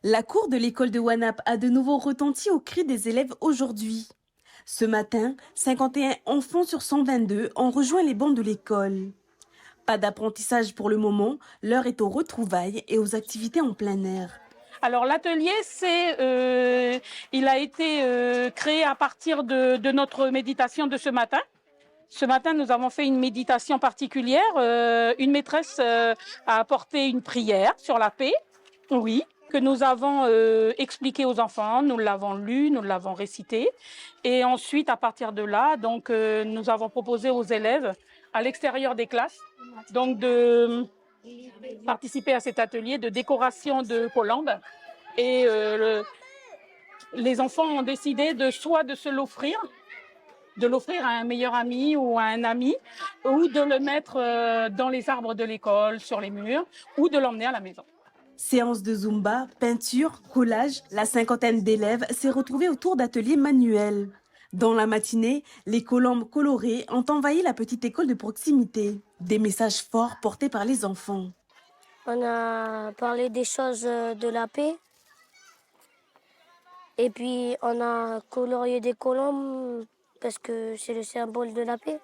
La cour de l'école de Wanap a de nouveau retenti au cri des élèves aujourd'hui. Ce matin, 51 enfants sur 122 ont rejoint les bancs de l'école. Pas d'apprentissage pour le moment, l'heure est aux retrouvailles et aux activités en plein air. Alors l'atelier, il a été créé à partir de notre méditation de ce matin. Ce matin, nous avons fait une méditation particulière. Une maîtresse a apporté une prière sur la paix, oui, que nous avons expliqué aux enfants. Nous l'avons lu, nous l'avons récité. Et ensuite, à partir de là, donc, nous avons proposé aux élèves à l'extérieur des classes donc de participer à cet atelier de décoration de colombes. Et les enfants ont décidé soit de se l'offrir, de l'offrir à un meilleur ami ou à un ami, ou de le mettre dans les arbres de l'école, sur les murs, ou de l'emmener à la maison. Séance de Zumba, peinture, collage, la cinquantaine d'élèves s'est retrouvée autour d'ateliers manuels. Dans la matinée, les colombes colorées ont envahi la petite école de proximité. Des messages forts portés par les enfants. On a parlé des choses de la paix. Et puis, on a colorié des colombes parce que c'est le symbole de la paix.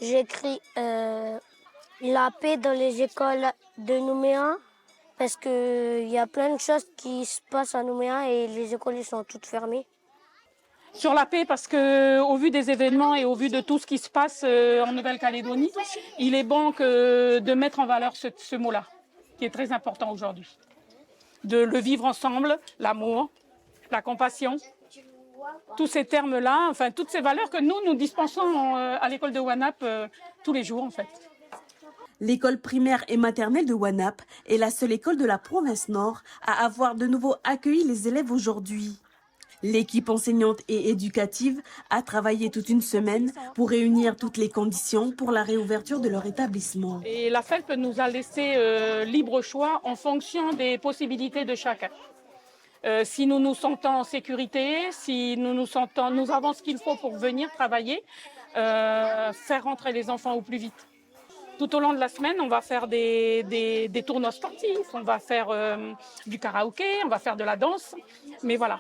J'ai écrit la paix dans les écoles de Nouméa parce qu'il y a plein de choses qui se passent à Nouméa et les écoles sont toutes fermées. Sur la paix, parce qu'au vu des événements et au vu de tout ce qui se passe en Nouvelle-Calédonie, il est bon de mettre en valeur ce mot-là, qui est très important aujourd'hui. De le vivre ensemble, l'amour, la compassion, tous ces termes-là, enfin toutes ces valeurs que nous dispensons à l'école de Wanap tous les jours en fait. L'école primaire et maternelle de Wanap est la seule école de la province Nord à avoir de nouveau accueilli les élèves aujourd'hui. L'équipe enseignante et éducative a travaillé toute une semaine pour réunir toutes les conditions pour la réouverture de leur établissement. Et la FELP nous a laissé libre choix en fonction des possibilités de chacun. Si nous nous sentons en sécurité, si nous avons ce qu'il faut pour venir travailler, faire rentrer les enfants au plus vite. Tout au long de la semaine, on va faire des tournois sportifs, on va faire du karaoké, on va faire de la danse. Mais voilà,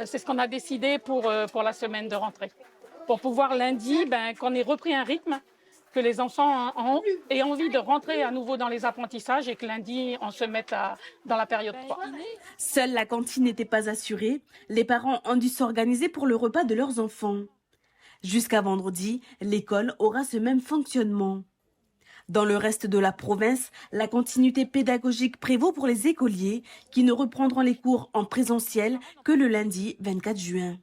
c'est ce qu'on a décidé pour la semaine de rentrée. Pour pouvoir lundi, qu'on ait repris un rythme, que les enfants aient envie de rentrer à nouveau dans les apprentissages et que lundi, on se mette dans la période 3. Seule la cantine n'était pas assurée. Les parents ont dû s'organiser pour le repas de leurs enfants. Jusqu'à vendredi, l'école aura ce même fonctionnement. Dans le reste de la province, la continuité pédagogique prévaut pour les écoliers qui ne reprendront les cours en présentiel que le lundi 24 juin.